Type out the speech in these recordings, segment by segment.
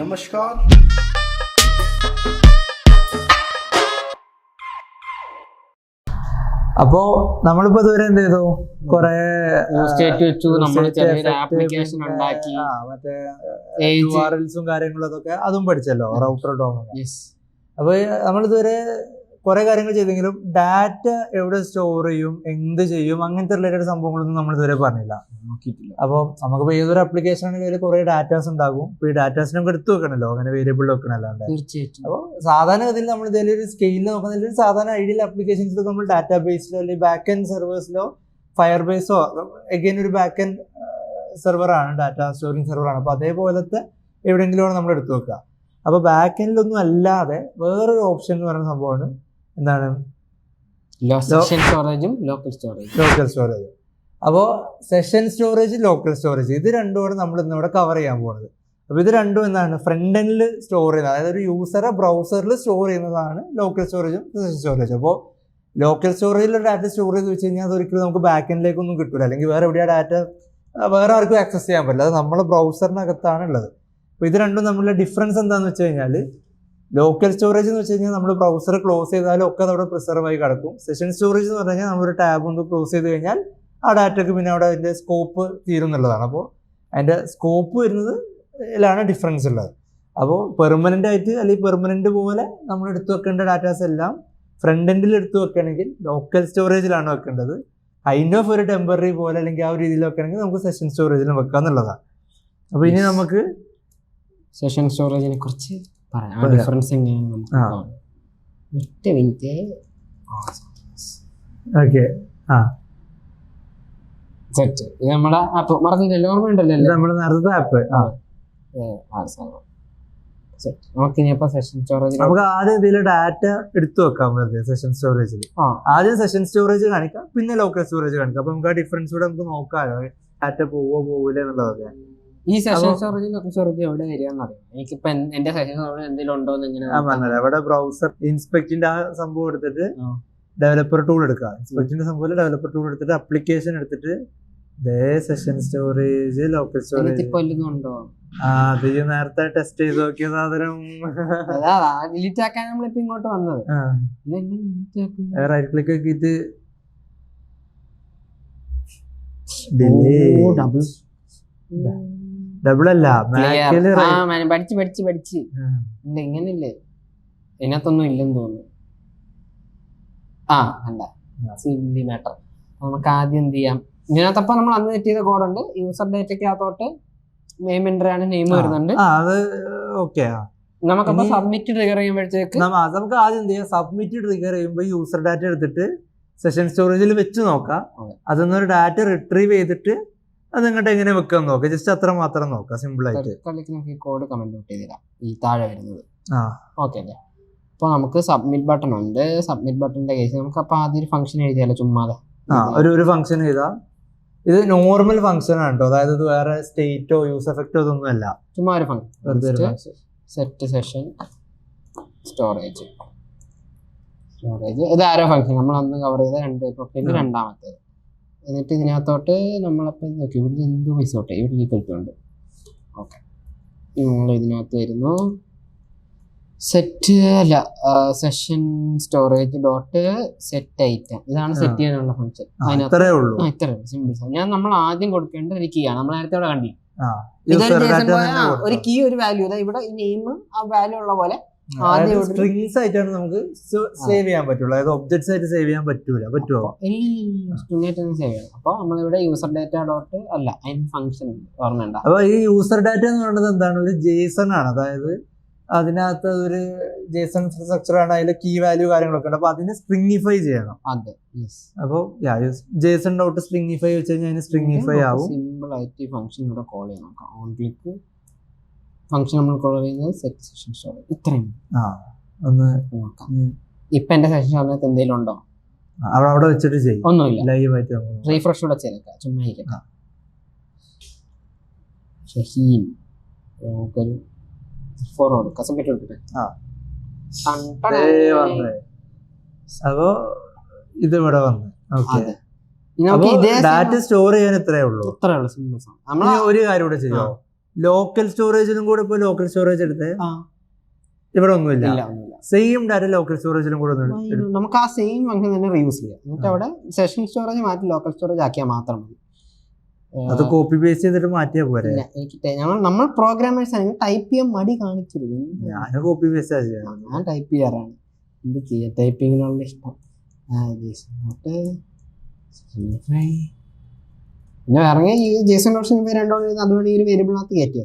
नमस्कार. അപ്പോ നമ്മളിപ്പോ ഇതുവരെ എന്ത് ചെയ്തു കൊറേ ആപ്ലിക്കേഷൻ ഉണ്ടാക്കി മറ്റേ URLs കാര്യങ്ങളും അതൊക്കെ അതും പഠിച്ചല്ലോ, റൗട്ടർ ഡോം. അപ്പൊ നമ്മളിതുവരെ കുറെ കാര്യങ്ങൾ ചെയ്തെങ്കിലും ഡാറ്റ എവിടെ സ്റ്റോർ ചെയ്യും, എന്ത് ചെയ്യും, അങ്ങനത്തെ റിലേറ്റഡ് സംഭവങ്ങളൊന്നും നമ്മൾ ഇതുവരെ പറഞ്ഞില്ല. അപ്പോൾ നമുക്കിപ്പോ ഏതൊരു ആപ്ലിക്കേഷൻ ആണെങ്കിലും കുറെ ഡാറ്റാസ് ഉണ്ടാകും. ഇപ്പൊ ഈ ഡാറ്റാസിനൊക്കെ എടുത്തു വെക്കണല്ലോ, അങ്ങനെ വേരിയബിൾ വെക്കണല്ലാണ്ട്. തീർച്ചയായിട്ടും. അപ്പോൾ സാധാരണ ഇതിൽ നമ്മൾ ഇതിൽ ഒരു സ്കെയിലിൽ നോക്കുന്ന സാധാരണ ഐഡിയൽ ആപ്ലിക്കേഷൻസിലോ നമ്മൾ ഡാറ്റാ ബേസിലോ അല്ലെങ്കിൽ ബാക്ക് എൻഡ് സെർവേഴ്സിലോ ഫയർ ബേസോ എഗെയിൻ ഒരു ബാക്ക് എൻഡ് സെർവറാണ്, ഡാറ്റ സ്റ്റോറിംഗ് സെർവറാണ്. അപ്പോൾ അതേപോലത്തെ എവിടെയെങ്കിലുമാണ് നമ്മൾ എടുത്തു വെക്കുക. അപ്പോൾ ബാക്ക് എൻഡിലൊന്നും അല്ലാതെ വേറൊരു ഓപ്ഷൻ എന്ന് പറയുന്ന സംഭവമാണ് എന്താണ് സെഷൻ സ്റ്റോറേജും ലോക്കൽ സ്റ്റോറേജ്. അപ്പോൾ സെഷൻ സ്റ്റോറേജ്, ലോക്കൽ സ്റ്റോറേജ്, ഇത് രണ്ടുമാണ് നമ്മൾ ഇന്നിവിടെ കവർ ചെയ്യാൻ പോകുന്നത്. അപ്പോൾ ഇത് രണ്ടും എന്താണ് ഫ്രണ്ട് എൻഡിൽ സ്റ്റോർ ചെയ്യുന്നത്, അതായത് ഒരു യൂസറെ ബ്രൗസറിൽ സ്റ്റോർ ചെയ്യുന്നതാണ് ലോക്കൽ സ്റ്റോറേജും സെഷൻ സ്റ്റോറേജും. അപ്പോൾ ലോക്കൽ സ്റ്റോറേജിൽ ഡാറ്റ സ്റ്റോർ ചെയ്ത് വെച്ച് കഴിഞ്ഞാൽ അതൊരിക്കലും നമുക്ക് ബാക്ക് എൻഡിലേക്കൊന്നും കിട്ടില്ല, അല്ലെങ്കിൽ വേറെ എവിടെയാണ് ഡാറ്റ വേറെ ആർക്കും ആക്സസ് ചെയ്യാൻ പറ്റില്ല. അത് നമ്മുടെ ബ്രൗസറിനകത്താണ് ഉള്ളത്. അപ്പോൾ ഇത് രണ്ടും തമ്മിലുള്ള ഡിഫറൻസ് എന്താണെന്ന് വെച്ച് കഴിഞ്ഞാൽ, ലോക്കൽ സ്റ്റോറേജ് എന്ന് വെച്ച് കഴിഞ്ഞാൽ നമ്മൾ ബ്രൗസർ ക്ലോസ് ചെയ്താലും ഒക്കെ അതവിടെ പ്രിസർവ് ആയി കിടക്കും. സെഷൻ സ്റ്റോറേജ് എന്ന് പറഞ്ഞു കഴിഞ്ഞാൽ നമ്മളൊരു ടാബ് ഒന്ന് ക്ലോസ് ചെയ്ത് കഴിഞ്ഞാൽ ആ ഡാറ്റയ്ക്ക് പിന്നെ അവിടെ അതിൻ്റെ സ്കോപ്പ് തീരും എന്നുള്ളതാണ്. അപ്പോൾ അതിൻ്റെ സ്കോപ്പ് വരുന്നതിലാണ് ഡിഫറൻസ് ഉള്ളത്. അപ്പോൾ പെർമനൻ്റ് ആയിട്ട് അല്ലെങ്കിൽ പെർമനൻ്റ് പോലെ നമ്മൾ എടുത്തു വെക്കേണ്ട ഡാറ്റാസ് എല്ലാം ഫ്രണ്ട് എൻഡിൽ എടുത്തു വെക്കുകയാണെങ്കിൽ ലോക്കൽ സ്റ്റോറേജിലാണ് വെക്കേണ്ടത്. കൈൻഡ് ഓഫ് ഒരു ടെമ്പററി പോലെ അല്ലെങ്കിൽ ആ ഒരു രീതിയിൽ വെക്കുകയാണെങ്കിൽ നമുക്ക് സെഷൻ സ്റ്റോറേജിലും വെക്കുക എന്നുള്ളതാണ്. അപ്പോൾ ഇനി നമുക്ക് സെഷൻ സ്റ്റോറേജിനെ കുറിച്ച് ഡിഫറൻസ് എങ്ങനെയാണ് നമുക്ക് ഒറ്റ മിനിറ്റ്. ഓക്കെ, സെറ്റ് ഇത് നമ്മുടെ ആപ്പ് മറന്നില്ലല്ലോ, ഓർമ്മയുണ്ടല്ലോ നമ്മുടെ നേരത്തെ ആപ്പ്. നമുക്ക് ആദ്യം ഇതിൽ ഡാറ്റ എടുത്തു വെക്കാൻ പറ്റും സെഷൻ സ്റ്റോറേജിൽ. ആദ്യം സെഷൻ സ്റ്റോറേജ് കാണിക്കാം, പിന്നെ ലോക്കൽ സ്റ്റോറേജ് കാണിക്കാം. അപ്പൊ നമുക്ക് ആ ഡിഫറൻസ് കൂടെ നമുക്ക് നോക്കാമല്ലോ, ഡാറ്റ പോവില്ല എന്നുള്ളതൊക്കെ. ഈ സെഷൻ സ്റ്റോറേജ് ലോക്കൽ സ്റ്റോറേജ് എവിടെ വരികയെന്ന് അറിയാം. എനിക്കിപ്പോ എന്റെ സെഷൻ സ്റ്റോറേജ് എന്തെങ്കിലും ഉണ്ടോ എന്ന് ഇങ്ങനെ അവിടെ ബ്രൗസർ ഇൻസ്പെക്ടിന്റെ ആ സംഭവം എടുത്തിട്ട് ഡെവലപ്പർ ടൂൾ എടുക്കുക. ഇൻസ്പെക്ടിന്റെ സംഭവം ഡെവലപ്പർ ടൂൾ എടുത്തിട്ട് ആപ്ലിക്കേഷൻ എടുത്തിട്ട് സെഷൻ സ്റ്റോറേജ്, ലോക്കൽ സ്റ്റോറേജ് ഉണ്ടോ അത് നേരത്തെ ടെസ്റ്റ് ചെയ്ത് നോക്കിയ സാധനം ഡിലീറ്റ് ആക്കാൻ നമ്മളിപ്പോ ഇങ്ങോട്ട് വന്നത്. റൈറ്റ് ക്ലിക്ക് ആക്കിയിട്ട് ഡബിൾ അല്ല, പഠിച്ച് ഇങ്ങനല്ലേ, ഇതിനകത്തൊന്നും ഇല്ലെന്ന് തോന്നുന്നു. അല്ല സിംപ്ലി മാറ്റർ. നമുക്ക് ആദ്യം എന്ത് ചെയ്യാം, ഇതിനകത്തപ്പോ നമ്മൾ അന്ന് സെറ്റ് ചെയ്ത കോഡുണ്ട്. യൂസർ ഡേറ്റയ്ക്കകത്തോട്ട് നെയിം എൻ്റർ ആണ്, നെയിം വരുന്നുണ്ട്. നമുക്കപ്പോ സബ്മിറ്റ് ട്രിഗർ ചെയ്യുമ്പോഴത്തേക്ക് നമുക്ക് ആദ്യം എന്ത് ചെയ്യാം, സബ്മിറ്റ് ട്രിഗർ ചെയ്യുമ്പോൾ യൂസർ ഡാറ്റ എടുത്തിട്ട് സെഷൻ സ്റ്റോറേജിൽ വെച്ച് നോക്കാം. അതൊന്നൊരു ഡാറ്റ റിട്രീവ് ചെയ്തിട്ട് അതിങ്ങോട്ട് എങ്ങനെ വെക്കാൻ നോക്കാം, ജസ്റ്റ് അത്ര മാത്രം നോക്കാം, സിമ്പിൾ ആയിട്ട്. നമുക്ക് ഈ കോഡ് കമന്റ് ഔട്ട് ചെയ്തിടാം, ഈ താഴെ വരുന്നത്. ഓക്കെ അല്ലേ? അപ്പോൾ നമുക്ക് സബ്മിറ്റ് ബട്ടൺ ഉണ്ട്. സബ്മിറ്റ് ബട്ടണിന്റെ കേസ് നമുക്ക് അപ്പൊ ആദ്യം ഒരു ഫംഗ്ഷൻ എഴുതിയാലോ, ചുമ്മാതെ ഒരു ഫംഗ്ഷൻ എഴുതാം. ഇത് നോർമൽ ഫംഗ്ഷൻ ആണ് കേട്ടോ, അതായത് ഇത് വേറെ സ്റ്റേറ്റോ യൂസ് എഫക്റ്റോ ഇതൊന്നും അല്ല, ചുമ്മാ ഒരു ഫംഗ്ഷൻ. സെറ്റ് സെഷൻ സ്റ്റോറേജ് ഇത് ആരോ ഫംഗ്ഷൻ നമ്മൾ അന്ന് കവർ ചെയ്ത രണ്ടാമത്തേത്. എന്നിട്ട് ഇതിനകത്തോട്ട് നമ്മളപ്പം നോക്കി ഇവിടെ എന്തോ പൈസ തൊട്ടെ ഇവിടെ ഈക്വൽട്ടുണ്ട്. ഓക്കെ, നമ്മൾ ഇതിനകത്ത് വരുന്നു സെറ്റ് അല്ല session storage dot set item. ഇതാണ് സെറ്റ് ചെയ്യാനുള്ള ഫംഗ്ഷൻ. ഇത്രേ ഉള്ളൂ, സിമ്പിൾ. നമ്മൾ ആദ്യം കൊടുക്കേണ്ട ഒരു കീ ആണ്, നമ്മൾ നേരത്തെ ഇവിടെ കണ്ടി ഒരു കീ ഒരു വാല്യൂ. ഇവിടെ ഈ നെയിം ആ വാല്യൂ ഉള്ള പോലെ സ്ട്രിങ്സ് ആയിട്ടാണ് നമുക്ക് സേവ് ചെയ്യാൻ പറ്റുള്ളൂ, അതായത് ഒബ്ജക്ട്സ് ആയിട്ട് സേവ് ചെയ്യാൻ പറ്റുമോ? സ്ട്രിംഗ് ആയിട്ട് സേവ് ചെയ്യണം. അപ്പൊ നമ്മളിവിടെ യൂസർ ഡാറ്റ ഡോട്ട് അല്ല അതിന് ഫംഗ്ഷൻ ഓർമ്മയുണ്ട. അപ്പൊ ഈ യൂസർ ഡാറ്റ എന്ന് പറയുന്നത് എന്താണ്, ഒരു ജേസൺ ആണ്. അതായത് അതിനകത്ത് ഒരു ജേസൺ സ്ട്രക്ചർ ആണ്, അതിൽ കീ വാല്യൂ കാര്യങ്ങളൊക്കെ ഉണ്ട്. അപ്പൊ അതിനെ സ്ട്രിംഗിഫൈ ചെയ്യണം. അപ്പൊ ജേസൺ ഡോട്ട് സ്ട്രിംഗിഫൈ വെച്ച് കഴിഞ്ഞാൽ അതിന് സ്ട്രിംഗിഫൈ ആവും. സിമ്പിൾ ആയിട്ട് ഈ ഫംഗ്ഷൻ ഇവിടെ കോൾ ചെയ്യണം. ഓൺ ക്ലിക്ക് ഫംഗ്ഷൻ നമ്മൾ കോൾ ചെയ്യുന്നത് സെറ്റ് സെഷൻ സ്റ്റോറേജ്. ഇത്രയും ഒന്ന് നോക്കാം. ഇപ്പൊ എന്റെ സെഷൻ സ്റ്റോറേജ് എന്തെങ്കിലും ഉണ്ടോ? അവിടെ വെച്ചിട്ട് ചെയ്യും, ഒന്നുമില്ല, ലൈവ് ആയിട്ട് റീഫ്രഷ് കൂടെ ചെയ്തേക്കാം, ചുമ്മാ ഇരിക്കാം. ഷഹീൻ നമുക്കൊരു ഫോർവേഡ് കസംബിറ്റ് കൊടുത്തിട്ട് അപ്പോ ഇത് ഇവിടെ വന്ന് ഡാറ്റ സ്റ്റോർ ചെയ്യാൻ ഇത്രേ ഉള്ളൂ. സിമ്പിൾ. ഒരു കാര്യം കൂടെ ചെയ്യോ, ലോക്കൽ സ്റ്റോറേജിലും കൂടെ ഇപ്പൊ ലോക്കൽ സ്റ്റോറേജ് എടുത്ത് ഇവിടെ ഒന്നുമില്ല, സെയിം ഡാറ്റ ലോക്കൽ സ്റ്റോറേജിലും കൂടെ നമുക്ക് ആ സെയിം ഫംഗ്ഷൻ തന്നെ റീയൂസ് ചെയ്യാം. എന്നിട്ട് അവിടെ സെഷൻ സ്റ്റോറേജ് മാറ്റി ലോക്കൽ സ്റ്റോറേജ് ആക്കിയാൽ മാത്രം മതി. അത് കോപ്പി പേസ്റ്റ് ചെയ്തിട്ട് മാറ്റിയാ പോരെ. എനിക്ക് നമ്മൾ പ്രോഗ്രാമേഴ്സ് ആണെങ്കിൽ ടൈപ്പ് ചെയ്യാൻ മടി കാണിക്കരുത്. ഞാൻ കോപ്പി പേസ്റ്റ് ഞാൻ ടൈപ്പ് ചെയ്യാറാണ്. എന്ത് ചെയ്യാം, ടൈപ്പിങ്ങിനുള്ള ഇഷ്ടം. പിന്നെ ഇറങ്ങിയ ഈ ജേസൺ ഓപ്ഷൻ രണ്ടോ അതുവഴി ഒരു വേരിയബിളിനകത്ത് കയറ്റിയോ.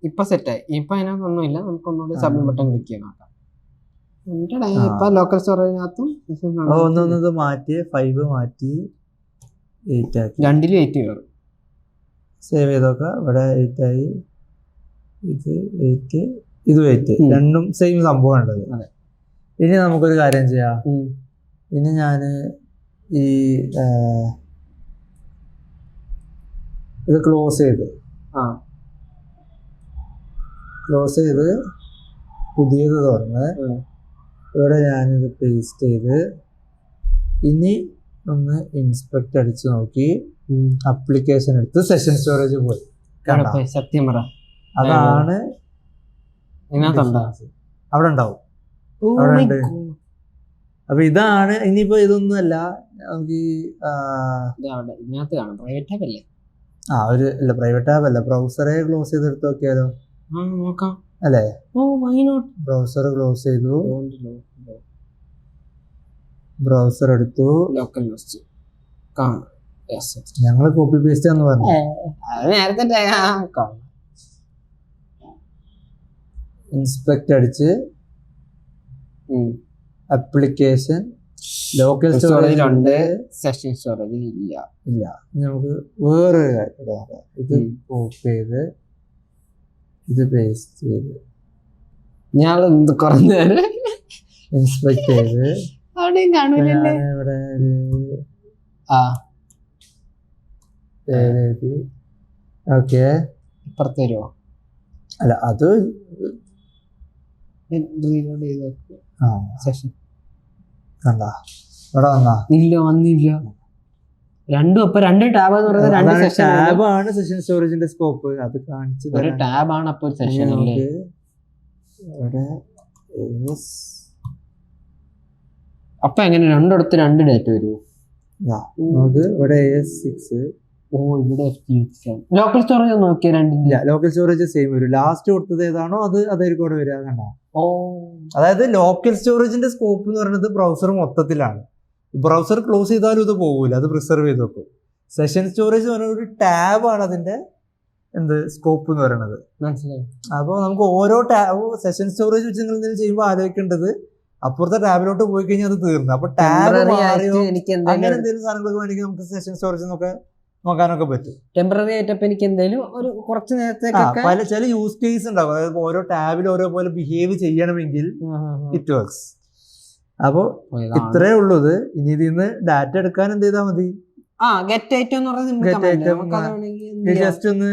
ഇപ്പൊ സെറ്റായി. ഇപ്പൊ അതിനകത്തൊന്നുമില്ല. നമുക്ക് ഒന്നുകൂടി സബ്മിറ്റ് ബട്ടൺ ക്ലിക്ക് ചെയ്യാൻ നോക്കാം. ഇപ്പൊ ലോക്കൽ സ്റ്റോറേജിനകത്തും മാറ്റി 5 മാറ്റി 8 ആക്കി. രണ്ടിലും 8 കയറും. സേവ് ചെയ്തൊക്കെ ഇവിടെ 8 ആയി. ഇത് 8 ഇത് 8 രണ്ടും സെയിം സംഭവം ഉണ്ടത്. ഇനി നമുക്കൊരു കാര്യം ചെയ്യാം. ഇനി ഞാന് ഈ ഇത് ക്ലോസ് ചെയ്ത് പുതിയത് തുറന്ന് ഇവിടെ ഞാനിത് പേസ്റ്റ് ചെയ്ത് ഇനി ഒന്ന് ഇൻസ്പെക്ട് അടിച്ച് നോക്കി അപ്ലിക്കേഷൻ എടുത്ത് സെഷൻ സ്റ്റോറേജ് പോയി. സത്യം പറ, അതാണ് അവിടെ ഉണ്ടാവും. അവിടെ ഉണ്ട്. അപ്പൊ ഇതാണ്. ഇനിയിപ്പോ ഇതൊന്നുമല്ല, നമുക്ക് ഒരു പ്രൈവറ്റ് ടാബ് അല്ല, ബ്രൗസറെ ക്ലോസ് ചെയ്തെടുത്ത് നോക്കിയാലോ അല്ലേ? ബ്രൗസർ ക്ലോസ് ചെയ്തു, ബ്രൗസർ എടുത്തു, ഞങ്ങള് കോപ്പി പേസ്റ്റ് എന്ന് പറഞ്ഞു. ഇൻസ്പെക്ട് അടിച്ച് അപ്ലിക്കേഷൻ ലോക്കൽ സ്റ്റോറേജ് ഉണ്ട്, സെഷൻ സ്റ്റോറേജ് ഇല്ല. നമുക്ക് വേറൊരു കാര്യം നോക്കാം. ഇത് കോപ്പി ചെയ്ത് ഇത് പേസ്റ്റ് ചെയ്ത് ഞാൻ കുറഞ്ഞ ഇൻസ്പെക്ട് ചെയ്ത് ഇവിടെ ഓക്കെ ഇപ്പുറത്ത് വരുമോ? അല്ല അത് സെഷൻ കണ്ടാ ഇവിടെ വന്നില്ല. രണ്ടും അപ്പൊ രണ്ട് ടാബ് എന്ന് പറയുന്നത് രണ്ട് സെഷൻ ടാബാണ് സെഷൻ സ്റ്റോറേജിന്റെ സ്കോപ്പ്. അത് കാണിച്ചു ഒരു ടാബാണ് അപ്പൊ സെഷൻ. അപ്പൊ എങ്ങനെ രണ്ടിടത്ത് രണ്ട് ഡേറ്റ വരുമോ? നമുക്ക് ഇവിടെ AS6 ഇവിടെ ലോക്കൽ സ്റ്റോറേജ് നോക്കിയ രണ്ടില്ല. ലോക്കൽ സ്റ്റോറേജ് സെയിം വരും. ലാസ്റ്റ് കൊടുത്തത് ഏതാണോ അതായിരിക്കും ഇവിടെ വരിക. കണ്ട, അതായത് ലോക്കൽ സ്റ്റോറേജിന്റെ സ്കോപ്പ് എന്ന് പറയുന്നത് ബ്രൗസർ മൊത്തത്തിലാണ്. ബ്രൗസർ ക്ലോസ് ചെയ്താലും ഇത് പോകില്ല, അത് പ്രിസർവ് ചെയ്ത് വെക്കും. സെഷൻ സ്റ്റോറേജ് എന്ന് പറയുന്നത് ഒരു ടാബാണ് അതിന്റെ സ്കോപ്പ് എന്ന് പറയുന്നത്. മനസ്സിലായി? അപ്പോൾ നമുക്ക് ഓരോ ടാബ് സെഷൻ സ്റ്റോറേജ് വെച്ച് നിങ്ങൾ എന്തെങ്കിലും ചെയ്യുമ്പോൾ ആലോചിക്കേണ്ടത് അപ്പുറത്തെ ടാബിലോട്ട് പോയി കഴിഞ്ഞാൽ അത് തീർന്നു. അപ്പൊ ടാബ് മാറിയോ അങ്ങനെ എന്തെങ്കിലും സാധനങ്ങൾക്ക് വേണമെങ്കിൽ നമുക്ക് സെഷൻ സ്റ്റോറേജ് നോക്കാനൊക്കെ പറ്റും. ടെമ്പററി ആയിട്ട് എനിക്ക് എന്തെങ്കിലും ഒരു കുറച്ച് നേരത്തേക്ക് പല ചില യൂസ് കേസ് ഉണ്ടാവും. അതായത് ഓരോ ടാബിൽ ഓരോ പോലെ ബിഹേവ് ചെയ്യണമെങ്കിൽ ഇറ്റ് വർക്ക്സ്. അപ്പൊ ഇത്രേ ഉള്ളത്. ഇനി ഇതിൽ നിന്ന് ഡാറ്റ എടുക്കാൻ എന്ത് ചെയ്താൽ മതി? ജസ്റ്റ് ഒന്ന്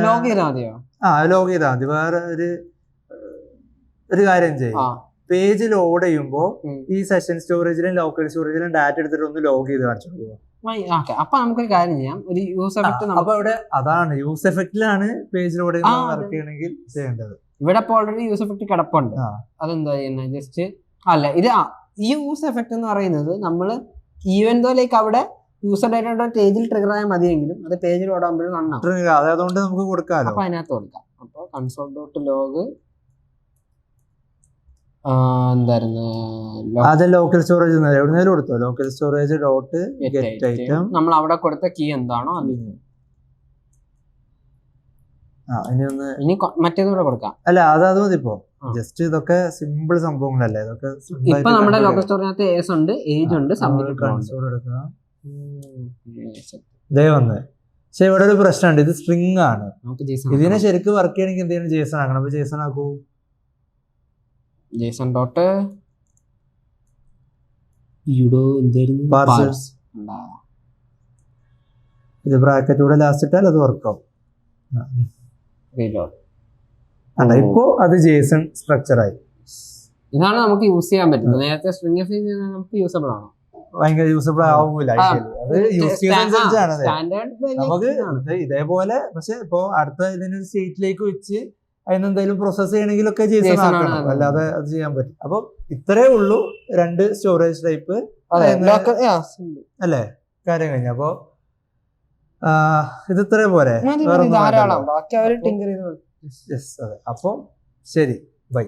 ലോഗ് ചെയ്താൽ മതി. വേറെ ഒരു കാര്യം ചെയ്യും. പേജ് ലോഡ് ചെയ്യുമ്പോൾ ഈ സെഷൻ സ്റ്റോറേജിലും ലോക്കൽ സ്റ്റോറേജിലും ഡാറ്റ എടുത്തിട്ട് ഒന്ന് ലോഗ് ചെയ്ത് കാണിച്ചു കൊടുക്കുക. അപ്പൊ നമുക്കൊരു കാര്യം ചെയ്യാം. ഒരു യൂസ് എഫക്ട് അപ്പൊ ഇവിടെ അതാണ് യൂസ് എഫക്റ്റിലാണ് പേജ് ലോഡ് വർക്ക് ചെയ്യണമെങ്കിൽ ചെയ്യേണ്ടത്. ഇവിടെ ഇപ്പോൾ ഓൾറെഡി യൂസ് എഫക്ട് കിടപ്പുണ്ട്. അതെന്താ ചെയ്യുന്നത്? ജസ്റ്റ് അല്ല ഇത് ഈ യൂസ് എഫക്ട് എന്ന് പറയുന്നത് നമ്മള് ഈവൻ ദോ ലൈക്ക് അവിടെ യൂസർ ഡേറ്റ പേജിൽ ട്രിഗർ ആയാൽ മതിയെങ്കിലും അത് പേജിൽ ഓടാകുമ്പോഴും നന്നാവും. അതുകൊണ്ട് നമുക്ക് കൊടുക്കാം. അപ്പൊ അതിനകത്ത് കൊടുക്കാം. അപ്പൊ കൺസോൾ ഡോട്ട് ലോഗ് എന്തായിരുന്നു ലോക്കൽ സ്റ്റോറേജ് എവിടെയെങ്കിലും കൊടുത്തോ? Local storage dot get item നമ്മൾ അവിടെ കൊടുത്ത കീ എന്താണോ അത്. ഇനി മറ്റേതുകൂടെ കൊടുക്കാം. അല്ല അത് മതി. ഇപ്പോ ജസ്റ്റ് ഇതൊക്കെ സിമ്പിൾ സംഭവങ്ങളല്ലേ ഇതൊക്കെ. ഇപ്പൊ നമ്മുടെ ലോക്കൽ സ്റ്റോറിനകത്ത് ഏസ് ഉണ്ട്, ഏജ് ഉണ്ട്, സബ്മിറ്റ് കൺസോൾ എടുക്കാം. ഇതേ വന്ന്. പക്ഷെ ഇവിടെ ഒരു പ്രശ്നമുണ്ട്. ഇത് സ്ട്രിങ് ആണ്. ഇതിനെ ശരിക്കും വർക്ക് ചെയ്യണമെങ്കിൽ എന്ത് ചെയ്യണം? ജേസൺ ആക്കണം. അപ്പൊ ജേസൺ ആക്കൂ. ജേസൺ ഡോട്ട് എന്തായിരുന്നു പാർസൽസ്. ഇത് ബ്രാക്കറ്റ് കൂടെ ലാസ്റ്റ് ഇട്ടാൽ അത് വർക്കാവും. ഇപ്പോ അത് ജേസൺ സ്ട്രക്ചർ ആയി. ഇതാണ് നമുക്ക് യൂസ് ചെയ്യാൻ പറ്റുന്നത്. നേരത്തെ സ്ട്രിംഗ് നമുക്ക് യൂസബിൾ ആണോ? ഭയങ്കര യൂസബിൾ ആവൂല ആക്ച്വലി. അത് യൂസ് കേസ് അനുസരിച്ചാണ്. നമുക്ക് ഇതേപോലെ പക്ഷെ ഇപ്പൊ അടുത്ത ഇതിനൊരു സ്റ്റേറ്റിലേക്ക് വെച്ച് അതിനെന്തെങ്കിലും പ്രോസസ് ചെയ്യണമെങ്കിലൊക്കെ JSON ആക്കണം, അല്ലാതെ അത് ചെയ്യാൻ പറ്റും. അപ്പൊ ഇത്രേ ഉള്ളൂ 2 സ്റ്റോറേജ് ടൈപ്പ് അല്ലേ, കാര്യം കഴിഞ്ഞ. അപ്പൊ ഇത് ഇത്രേ പോരെ, ധാരാളം. ബാക്കി അവർ ടിങ്കർ ചെയ്ത്. അതെ. അപ്പം ശരി, ബൈ.